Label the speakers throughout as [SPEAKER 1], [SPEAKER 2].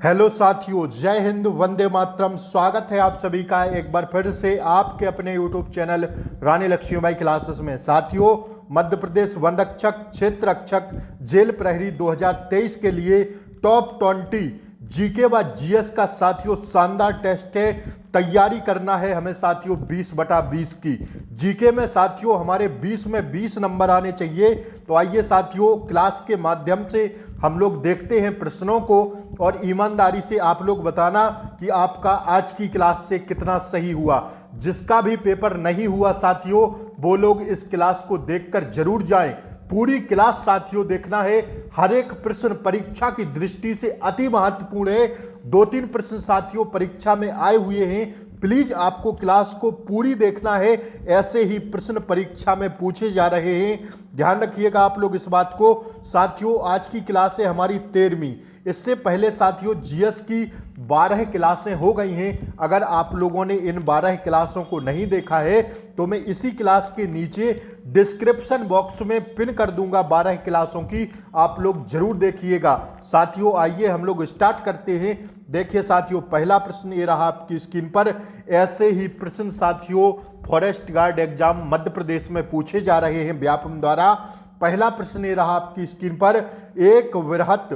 [SPEAKER 1] Hello साथियों, जय हिंद, वंदे मातरम। स्वागत है आप सभी का एक बार फिर से आपके अपने यूट्यूब चैनल रानी लक्ष्मीबाई क्लासेस में। साथियों, मध्य प्रदेश वन रक्षक क्षेत्र रक्षक जेल प्रहरी 2023 के लिए टॉप 20 जीके व जीएस का साथियों शानदार टेस्ट है। तैयारी करना है हमें साथियों 20/20 की। जीके में साथियों हमारे 20 में 20 नंबर आने चाहिए। तो आइए साथियों, क्लास के माध्यम से हम लोग देखते हैं प्रश्नों को और ईमानदारी से आप लोग बताना कि आपका आज की क्लास से कितना सही हुआ। जिसका भी पेपर नहीं हुआ साथियों, वो लोग इस क्लास को देखकर जरूर जाएं। पूरी क्लास साथियों देखना है। हर एक प्रश्न परीक्षा की दृष्टि से अति महत्वपूर्ण है। 2-3 प्रश्न साथियों परीक्षा में आए हुए हैं। प्लीज आपको क्लास को पूरी देखना है। ऐसे ही प्रश्न परीक्षा में पूछे जा रहे हैं, ध्यान रखिएगा आप लोग इस बात को। साथियों, आज की क्लास है हमारी 13वीं। इससे पहले साथियों जीएस की 12 क्लासें हो गई हैं। अगर आप लोगों ने इन 12 क्लासों को नहीं देखा है तो मैं इसी क्लास के नीचे डिस्क्रिप्शन बॉक्स में पिन कर दूंगा 12 क्लासों की, आप लोग जरूर देखिएगा। साथियों आइए हम लोग स्टार्ट करते हैं। देखिए साथियों, पहला प्रश्न ये रहा आपकी स्क्रीन पर। ऐसे ही प्रश्न साथियों forest guard exam Madhya Pradesh में पूछे जा रहे हैं व्यापम द्वारा। पहला प्रश्न ये रहा आपकी स्क्रीन पर। एक वृहत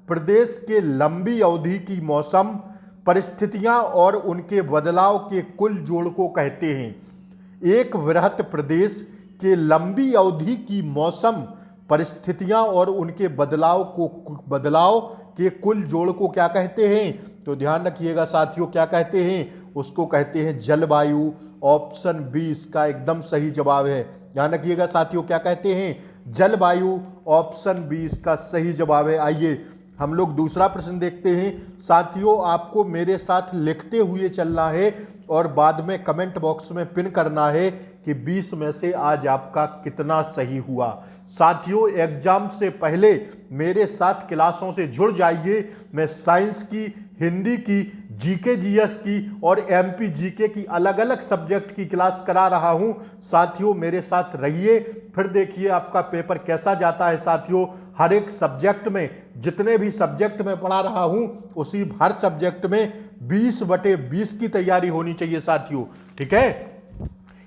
[SPEAKER 1] प्रदेश के लंबी अवधि की मौसम परिस्थितियां और उनके बदलाव के कुल जोड़ को कहते हैं। एक वृहत प्रदेश के लंबी अवधि की मौसम परिस्थितियां और उनके बदलाव के कुल जोड़ को क्या कहते हैं? तो ध्यान रखिएगा साथियों, क्या कहते हैं? उसको कहते हैं जलवायु। ऑप्शन बी इसका एकदम सही जवाब है। ध्यान रखिएगा साथियों, क्या कहते हैं? जलवायु। ऑप्शन बी इसका सही जवाब है। आइए हम लोग दूसरा प्रश्न देखते हैं। साथियों आपको मेरे साथ लिखते हुए चलना है और बाद में कमेंट बॉक्स में पिन करना है कि 20 में से आज आपका कितना सही हुआ। साथियों एग्जाम से पहले मेरे साथ क्लासों से जुड़ जाइए। मैं साइंस की, हिंदी की, जीके जीएस की और एमपी जीके की अलग अलग सब्जेक्ट की क्लास करा रहा हूं। साथियों मेरे साथ रहिए, फिर देखिए आपका पेपर कैसा जाता है। साथियों हर एक सब्जेक्ट में, जितने भी सब्जेक्ट में पढ़ा रहा हूं उसी हर सब्जेक्ट में 20/20 की तैयारी होनी चाहिए साथियों, ठीक है।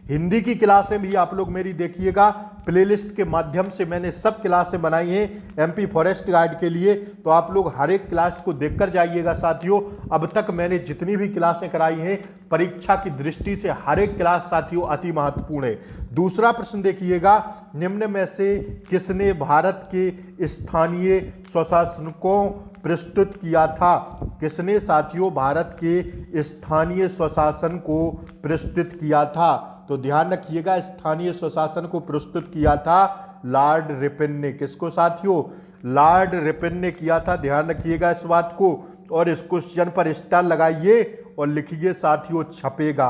[SPEAKER 1] हिंदी की क्लासें भी आप लोग मेरी देखिएगा। प्लेलिस्ट के माध्यम से मैंने सब क्लासें बनाई हैं एमपी फॉरेस्ट गार्ड के लिए, तो आप लोग हर एक क्लास को देखकर जाइएगा साथियों। अब तक मैंने जितनी भी क्लासें कराई हैं परीक्षा की दृष्टि से हर एक क्लास साथियों अति महत्वपूर्ण है। दूसरा प्रश्न देखिएगा। निम्न में से किसने भारत के स्थानीय स्वशासकों प्रस्तुत किया था? किसने साथियों भारत के स्थानीय स्वशासन को प्रस्तुत किया था? तो ध्यान रखिएगा, स्थानीय स्वशासन को प्रस्तुत किया था लॉर्ड रिपन ने। किसको साथियों? लॉर्ड रिपन ने किया था। ध्यान रखिएगा इस बात को और इस क्वेश्चन पर स्टार लगाइए और लिखिए साथियों छपेगा।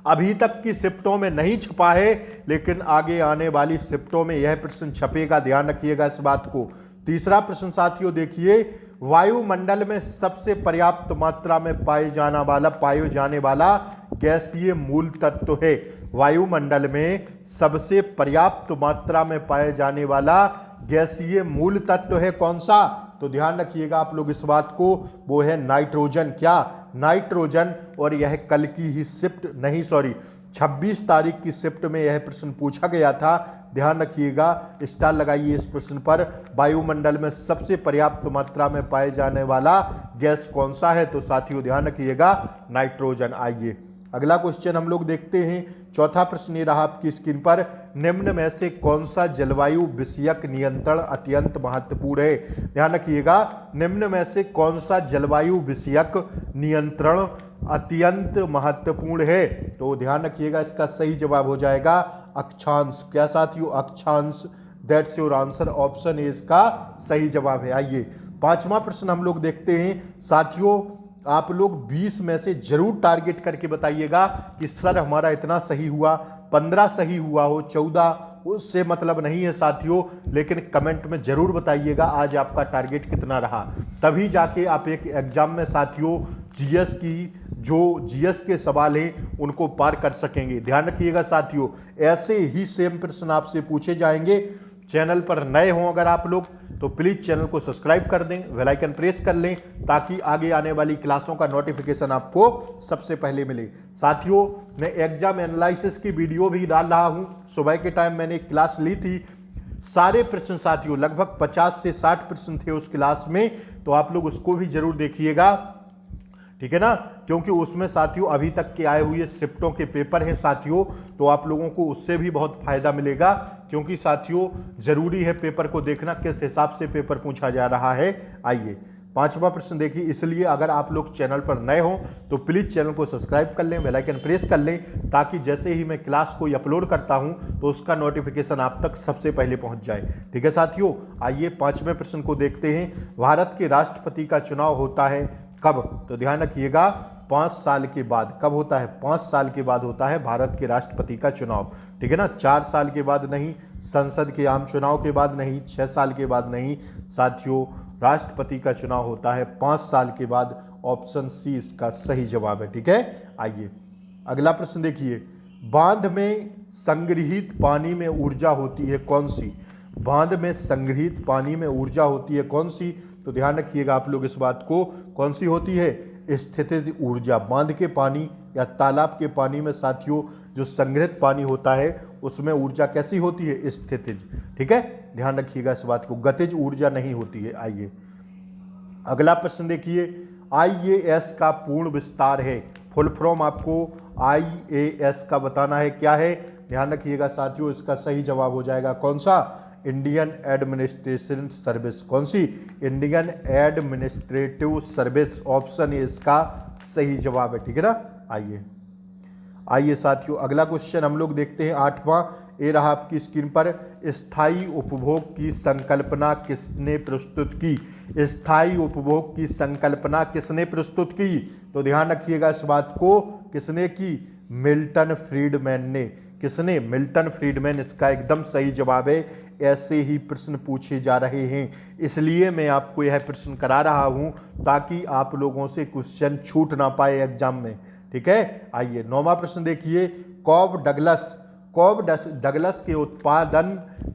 [SPEAKER 1] अभी तक की शिफ्टों में नहीं छपा है, लेकिन आगे आने वाली शिफ्टों में यह प्रश्न छपेगा। ध्यान रखिएगा इस बात को। तीसरा प्रश्न साथियों देखिए। वायुमंडल में सबसे पर्याप्त मात्रा में पाए जाने वाला गैसीय मूल तत्व है। वायुमंडल में सबसे पर्याप्त मात्रा में पाए जाने वाला गैसीय मूल तत्व है कौन सा? तो ध्यान रखिएगा आप लोग इस बात को, वो है नाइट्रोजन। क्या? नाइट्रोजन। और यह कल की ही शिफ्ट नहीं, सॉरी 26 तारीख की शिफ्ट में यह प्रश्न पूछा गया था। ध्यान रखिएगा, स्टार लगाइए इस प्रश्न पर। वायुमंडल में सबसे पर्याप्त मात्रा में पाए जाने वाला गैस कौन सा है? तो साथियों ध्यान रखिएगा नाइट्रोजन। आइए अगला क्वेश्चन हम लोग देखते हैं। चौथा प्रश्न ये रहा आपकी स्क्रीन पर। निम्न में से कौन सा जलवायु विषयक नियंत्रण अत्यंत महत्वपूर्ण है? ध्यान रखिएगा, निम्न में से कौन सा जलवायु विषयक नियंत्रण अत्यंत महत्वपूर्ण है? तो ध्यान रखिएगा इसका सही जवाब हो जाएगा अक्षांश। क्या साथियों? अक्षांश। That's your answer. Option A इसका सही जवाब है। आइए पांचवा प्रश्न हम लोग देखते हैं। साथियों आप लोग 20 में से जरूर टारगेट करके बताइएगा कि सर हमारा इतना सही हुआ। 15 सही हुआ हो, 14, उससे मतलब नहीं है साथियों, लेकिन कमेंट में जरूर बताइएगा आज आपका टारगेट कितना रहा। तभी जाके आप एक एग्जाम में साथियों जीएस के सवाल हैं उनको पार कर सकेंगे। ध्यान रखिएगा साथियों, ऐसे ही सेम प्रश्न आपसे पूछे जाएंगे। चैनल पर नए हों अगर आप लोग तो प्लीज़ चैनल को सब्सक्राइब कर दें, बेल आइकन प्रेस कर लें ताकि आगे आने वाली क्लासों का नोटिफिकेशन आपको सबसे पहले मिले। साथियों, मैं एग्जाम एनालिसिस की वीडियो भी डाल रहा हूं। सुबह के टाइम मैंने एक क्लास ली थी, सारे प्रश्न साथियों लगभग 50 से 60 प्रश्न थे उस क्लास में, तो आप लोग उसको भी जरूर देखिएगा, ठीक है ना, क्योंकि उसमें साथियों अभी तक के आए हुए शिफ्टों के पेपर हैं साथियों, तो आप लोगों को उससे भी बहुत फायदा मिलेगा, क्योंकि साथियों जरूरी है पेपर को देखना किस हिसाब से पेपर पूछा जा रहा है। आइए 5वां प्रश्न देखिए। इसलिए अगर आप लोग चैनल पर नए हो तो प्लीज चैनल को सब्सक्राइब कर लें, बेल आइकन प्रेस कर लें, ताकि जैसे ही मैं क्लास कोई अपलोड करता हूं तो उसका नोटिफिकेशन आप तक सबसे पहले पहुंच जाए। ठीक है साथियों, आइए 5वें प्रश्न को देखते हैं। भारत के राष्ट्रपति का चुनाव होता है कब? तो ध्यान रखिएगा 5 साल के बाद। कब होता है? 5 साल के बाद होता है भारत के राष्ट्रपति का चुनाव, ठीक है ना। 4 साल के बाद नहीं, संसद के आम चुनाव के बाद नहीं, 6 साल के बाद नहीं साथियों, राष्ट्रपति का चुनाव होता है 5 साल के बाद। ऑप्शन सी इसका सही जवाब है, ठीक है। आइए अगला प्रश्न देखिए। बांध में संग्रहित पानी में ऊर्जा होती है कौन सी? बांध में संग्रहित पानी में ऊर्जा होती है कौन सी? तो ध्यान रखिएगा आप लोग इस बात को, कौन सी होती है? स्थितिज ऊर्जा। बांध के पानी या तालाब के पानी में साथियों जो संग्रहित पानी होता है उसमें ऊर्जा कैसी होती है? स्थितिज, ठीक है, ध्यान रखिएगा इस बात को, गतिज ऊर्जा नहीं होती है। आइए अगला प्रश्न देखिए। IAS का पूर्ण विस्तार है, फुल फॉर्म आपको IAS का बताना है, क्या है? ध्यान रखिएगा साथियों, इसका सही जवाब हो जाएगा कौन सा? Indian administration service. कौन सी? Indian administrative service, option A इसका सही जवाब है, ठीक है ना। आइए साथियों अगला क्वेश्चन हम लोग देखते हैं 8वां। ये रहा आपकी स्क्रीन पर। स्थायी उपभोग की संकल्पना किसने प्रस्तुत की? स्थायी उपभोग की संकल्पना किसने प्रस्तुत की? तो ध्यान रखिएगा इस बात को, किसने की? मिल्टन फ्रीडमैन ने। किसने? मिल्टन फ्रीडमैन इसका एकदम सही जवाब है। ऐसे ही प्रश्न पूछे जा रहे हैं, इसलिए मैं आपको यह प्रश्न करा रहा हूं ताकि आप लोगों से क्वेश्चन छूट ना पाए एग्जाम में, ठीक है। आइए 9वां प्रश्न देखिए। कॉब डगलस के उत्पादन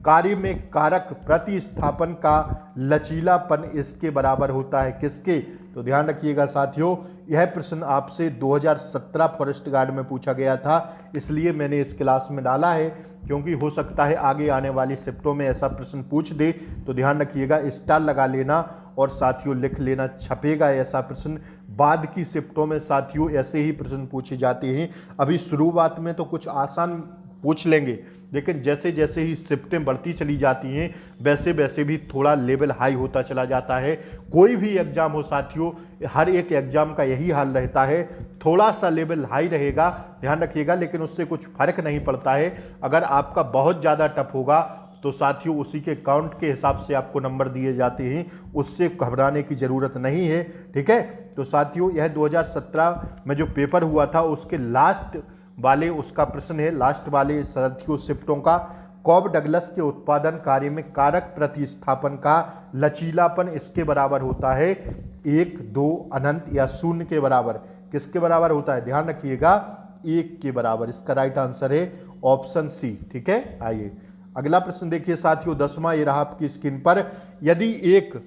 [SPEAKER 1] कार्य में कारक प्रतिस्थापन का लचीलापन इसके बराबर होता है किसके? तो ध्यान रखिएगा साथियों, यह प्रश्न आपसे 2017 फॉरेस्ट गार्ड में पूछा गया था, इसलिए मैंने इस क्लास में डाला है, क्योंकि हो सकता है आगे आने वाली शिफ्टों में ऐसा प्रश्न पूछ दे। तो ध्यान रखिएगा, स्टार लगा लेना और साथियों लिख लेना, छपेगा ऐसा प्रश्न। बाद की शिफ्टों में साथियों ऐसे ही प्रश्न पूछे जाते हैं। अभी शुरुआत में तो कुछ आसान पूछ लेंगे, लेकिन जैसे जैसे ही शिफ्टें बढ़ती चली जाती हैं वैसे वैसे भी थोड़ा लेवल हाई होता चला जाता है। कोई भी एग्जाम हो साथियों, हर एक एग्जाम का यही हाल रहता है, थोड़ा सा लेवल हाई रहेगा, ध्यान रखिएगा, लेकिन उससे कुछ फर्क नहीं पड़ता है। अगर आपका बहुत ज़्यादा टफ होगा तो साथियों उसी के काउंट के हिसाब से आपको नंबर दिए जाते हैं, उससे घबराने की ज़रूरत नहीं है, ठीक है। तो साथियों यह 2017 में जो पेपर हुआ था उसके लास्ट वाले उसका प्रश्न है, लास्ट वाले साथियों शिफ्टों का। कॉब डगलस के उत्पादन कार्य में कारक प्रतिस्थापन का लचीलापन इसके बराबर होता है 1, 2 अनंत या 0 के बराबर। किसके बराबर होता है? ध्यान रखिएगा 1 के बराबर। इसका राइट आंसर है ऑप्शन सी, ठीक है। आइए अगला प्रश्न देखिए साथियों 10वां, ये रहा आपकी स्क्रीन पर। यदि एक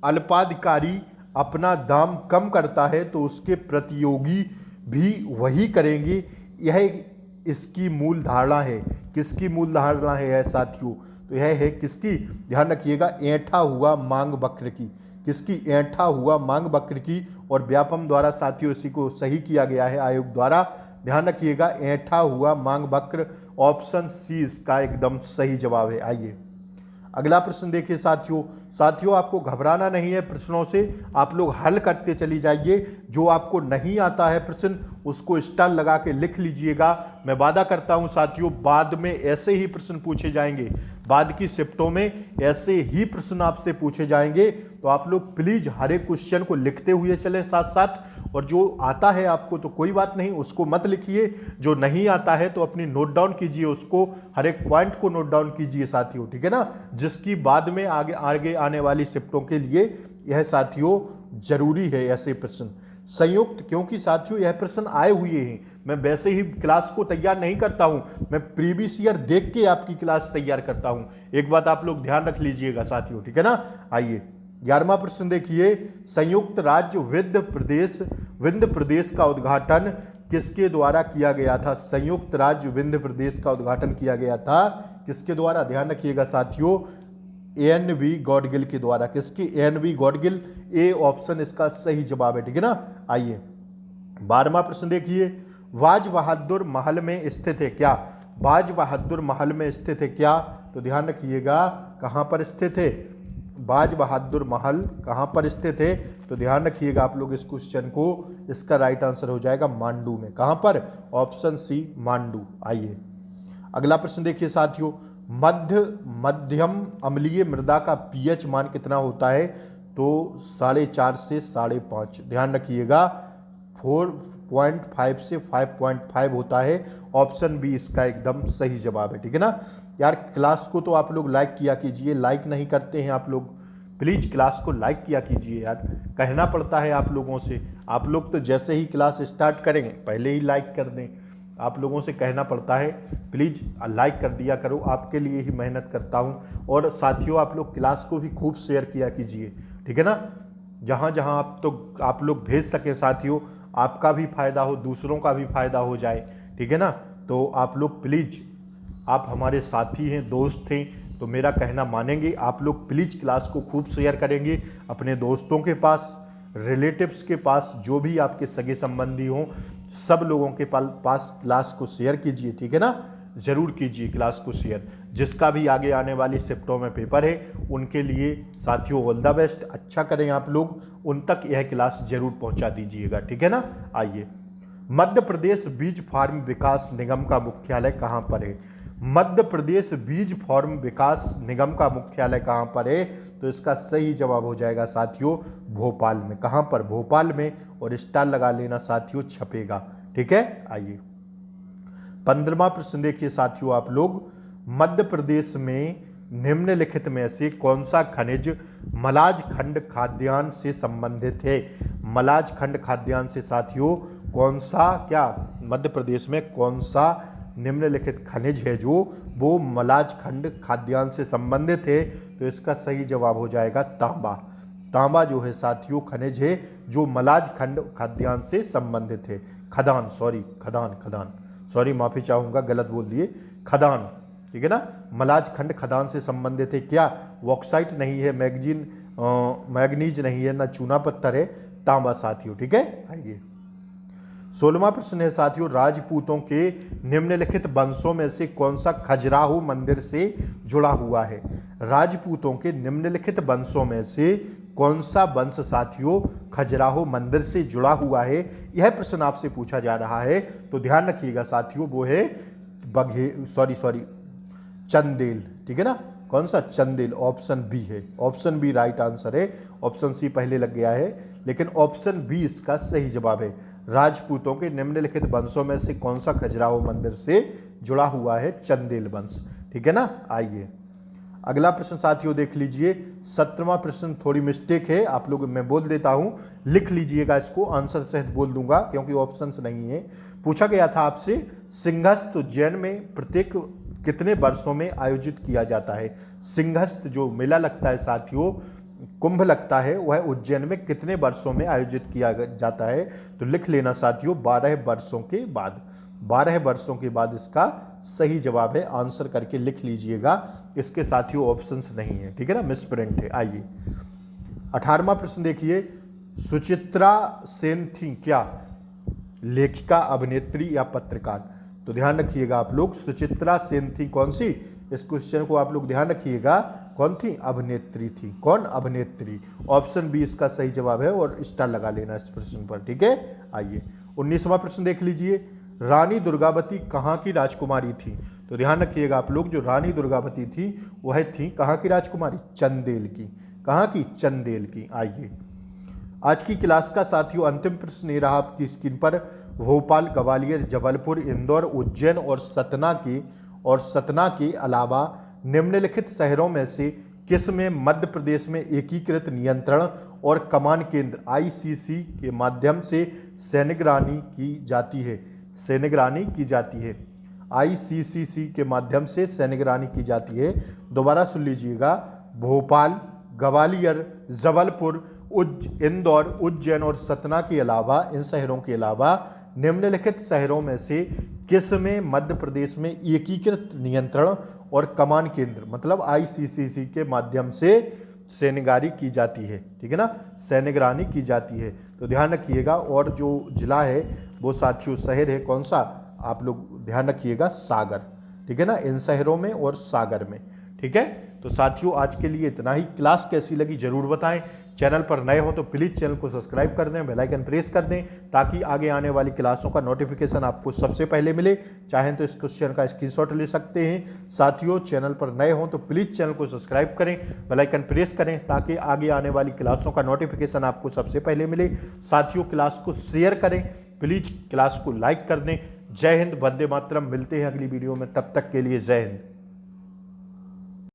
[SPEAKER 1] अल्पाधिकारी अपना दाम कम करता है तो उसके प्रतियोगी भी वही करेंगे, यह इसकी मूल धारणा है। किसकी मूल धारणा है यह साथियों? तो यह है किसकी? ध्यान रखिएगा ऐंठा हुआ मांग वक्र की। किसकी? ऐंठा हुआ मांग वक्र की। और व्यापम द्वारा साथियों इसी को सही किया गया है आयोग द्वारा। ध्यान रखिएगा ऐंठा हुआ मांग वक्र, ऑप्शन सी इसका एकदम सही जवाब है। आइए अगला प्रश्न देखिए साथियों आपको घबराना नहीं है प्रश्नों से, आप लोग हल करते चली जाइए। जो आपको नहीं आता है प्रश्न उसको स्टार लगा के लिख लीजिएगा। मैं वादा करता हूं साथियों बाद में ऐसे ही प्रश्न पूछे जाएंगे, बाद की शिफ्टों में ऐसे ही प्रश्न आपसे पूछे जाएंगे। तो आप लोग प्लीज हर एक क्वेश्चन को लिखते हुए चलें साथ साथ, और जो आता है आपको तो कोई बात नहीं, उसको मत लिखिए, जो नहीं आता है तो अपनी नोट डाउन कीजिए, उसको हर एक पॉइंट को नोट डाउन कीजिए साथियों, ठीक है ना, जिसकी बाद में आगे आने वाली शिफ्टों के लिए यह साथियों जरूरी है ऐसे प्रश्न संयुक्त। क्योंकि साथियों यह प्रश्न आए हुए हैं, मैं वैसे ही क्लास को तैयार नहीं करता हूं, मैं प्रीवियस ईयर देख के आपकी क्लास तैयार करता हूं। एक बात आप लोग ध्यान रख लीजिएगा साथियों, ठीक है ना। आइए 11वां प्रश्न देखिए, संयुक्त राज्य विंध्य प्रदेश का उद्घाटन किसके द्वारा किया गया था? संयुक्त राज्य विंध्य प्रदेश का उद्घाटन किया गया था किसके द्वारा? ध्यान रखिएगा साथियों, एन.वी. गॉडगिल के द्वारा। किसकी? एन.वी. गॉडगिल। ए ऑप्शन इसका सही जवाब है, ठीक है ना। आइए 12वां प्रश्न देखिए, बाज बहादुर महल में स्थित है क्या? बाज बहादुर महल में स्थित है क्या? तो ध्यान रखिएगा कहां पर स्थित है बाज बहादुर महल, कहां पर स्थित है? तो ध्यान रखिएगा आप लोग इस क्वेश्चन को, इसका राइट आंसर हो जाएगा मांडू में। कहां पर? Option C Mandu. आइए अगला प्रश्न देखिए साथियों, मध्यम अम्लीय मृदा का पीएच मान कितना होता है? तो 4.5 से 5.5। ध्यान रखिएगा 4.5 से 5.5 होता है। ऑप्शन बी इसका एकदम सही जवाब है, ठीक है ना। यार क्लास को तो आप लोग लाइक किया कीजिए, लाइक नहीं करते हैं आप लोग, प्लीज क्लास को लाइक किया कीजिए यार, कहना पड़ता है आप लोगों से। आप लोग तो जैसे ही क्लास स्टार्ट करेंगे पहले ही लाइक कर दें, आप लोगों से कहना पड़ता है प्लीज लाइक कर दिया करो, आपके लिए ही मेहनत करता हूं। और साथियों आप लोग क्लास को भी खूब शेयर किया कीजिए, ठीक है ना। जहां जहां आप लोग भेज सके साथियों, आपका भी फायदा हो, दूसरों का भी फायदा हो जाए, ठीक है ना। तो आप लोग प्लीज, आप हमारे साथी हैं, दोस्त हैं, तो मेरा कहना मानेंगे। आप लोग प्लीज क्लास को खूब शेयर करेंगे अपने दोस्तों के पास, रिलेटिव्स के पास, जो भी आपके सगे संबंधी हों, सब लोगों के पास क्लास को शेयर कीजिए, ठीक है ना। जरूर कीजिए क्लास को शेयर। जिसका भी आगे आने वाली शिफ्टों में पेपर है उनके लिए साथियों ऑल द बेस्ट, अच्छा करें आप लोग, उन तक यह क्लास जरूर पहुंचा दीजिएगा, ठीक है ना। आइए, मध्य प्रदेश बीज फार्म विकास निगम का मुख्यालय कहां पर है? मध्य प्रदेश बीज फार्म विकास निगम का मुख्यालय कहां पर है? तो इसका सही जवाब हो जाएगा साथियों भोपाल में। कहां पर? भोपाल में। और स्टार लगा लेना साथियों, छपेगा, ठीक है। आइए 15वां प्रश्न देखिए साथियों आप लोग, मध्य प्रदेश में निम्नलिखित में से कौन सा खनिज मलाज खंड खाद्यान्न से संबंधित है? मलाज खंड खाद्यान्न से साथियों कौन सा, क्या मध्य प्रदेश में कौन सा निम्नलिखित खनिज है जो वो मलाज खंड खाद्यान्न से संबंधित है? तो इसका सही जवाब हो जाएगा तांबा। तांबा जो है साथियों खनिज है जो मलाज खंड खाद्यान्न से संबंधित है। खदान, सॉरी माफी चाहूंगा, गलत बोल दिए, खदान, ठीक है ना। मलाज खंड खदान से संबंधित है क्या? बॉक्साइट नहीं है, मैग्नीज नहीं है, ना चूना पत्थर है, तांबा साथियों, ठीक है। आइए 16वां प्रश्न है साथियों, राजपूतों के निम्नलिखित वंशों में से कौन सा खजुराहो मंदिर से जुड़ा हुआ है? राजपूतों के निम्नलिखित वंशों में से कौन सा वंश साथियों खजुराहो मंदिर से जुड़ा हुआ है? यह प्रश्न आपसे पूछा जा रहा है, तो ध्यान रखिएगा साथियों वो है चंदेल, ठीक है ना। कौन सा? चंदेल। ऑप्शन बी है, ऑप्शन बी राइट आंसर है। ऑप्शन सी पहले लग गया है, लेकिन ऑप्शन बी इसका सही जवाब है। राजपूतों के निम्नलिखित वंशों में से कौन सा खजुराहो मंदिर से जुड़ा हुआ है? चंदेल वंश, ठीक है ना। आइए अगला प्रश्न साथियों देख लीजिए, 17वां प्रश्न थोड़ी मिस्टेक है, आप लोग मैं बोल देता हूं, लिख लीजिएगा इसको, आंसर सहित बोल दूंगा क्योंकि ऑप्शंस नहीं है। पूछा गया था आपसे, सिंहस्थ उज्जैन में प्रत्येक कितने वर्षों में आयोजित किया जाता है? सिंहस्थ जो मेला लगता है साथियों, कुंभ लगता है, वह उज्जैन में कितने वर्षों में आयोजित किया जाता है? तो लिख लेना साथियों 12 वर्षों के बाद। 12 वर्षों के बाद इसका सही जवाब है, आंसर करके लिख लीजिएगा। इसके साथियों ऑप्शंस नहीं है, ठीक है ना, मिसप्रिंट है। आइए 18वां प्रश्न देखिए, सुचित्रा सेन थी क्या? लेखिका, अभिनेत्री या पत्रकार? तो ध्यान रखिएगा आप लोग, सुचित्रा सेन थी कौन सी? इस क्वेश्चन को आप लोग ध्यान रखिएगा, कौन थी? अभिनेत्री थी। कौन? अभिनेत्री। ऑप्शन बी इसका सही जवाब है और स्टार लगा लेना इस प्रश्न पर, ठीक है। आइए 19वां प्रश्न देख लीजिए, रानी दुर्गावती कहाँ की राजकुमारी थी? तो ध्यान रखिएगा आप लोग, जो रानी दुर्गावती थी वह थी कहाँ की राजकुमारी? चंदेल की। कहाँ की? चंदेल की। आइए आज की क्लास का साथियों अंतिम प्रश्न ये रहा आपकी स्क्रीन पर, भोपाल, ग्वालियर, जबलपुर, इंदौर, उज्जैन और सतना के अलावा निम्नलिखित शहरों में से किस में मध्य प्रदेश में एकीकृत नियंत्रण और कमान केंद्र आईसीसी के माध्यम से सैनिगरानी की जाती है? सैनिगरानी की जाती है, आईसीसी के माध्यम से सैनिगरानी की जाती है। दोबारा सुन लीजिएगा, भोपाल, ग्वालियर, जबलपुर, इंदौर, उज्जैन और सतना के अलावा, इन शहरों के अलावा निम्नलिखित शहरों में से किस में मध्य प्रदेश में एकीकृत नियंत्रण और कमान केंद्र मतलब आईसीसीसी के माध्यम से सैनिगारी की जाती है, ठीक है ना, सैनिगरानी की जाती है। तो ध्यान रखिएगा। और जो जिला है वो साथियों शहर है कौन सा, आप लोग ध्यान रखिएगा, सागर, ठीक है ना, इन शहरों में और सागर में, ठीक है। तो साथियों आज के लिए इतना ही। क्लास कैसी लगी जरूर बताएं। चैनल पर नए हो तो प्लीज़ चैनल को सब्सक्राइब कर दें, बेल आइकन प्रेस कर दें ताकि आगे आने वाली क्लासों का नोटिफिकेशन आपको सबसे पहले मिले। चाहें तो इस क्वेश्चन का स्क्रीनशॉट ले सकते हैं। साथियों चैनल पर नए हो तो प्लीज़ चैनल को सब्सक्राइब करें, बेल आइकन प्रेस करें ताकि आगे आने वाली क्लासों का नोटिफिकेशन आपको सबसे पहले मिले। साथियों क्लास को शेयर करें, प्लीज़ क्लास को लाइक कर दें। जय हिंद, वंदे मातरम। मिलते हैं अगली वीडियो में, तब तक के लिए जय हिंद।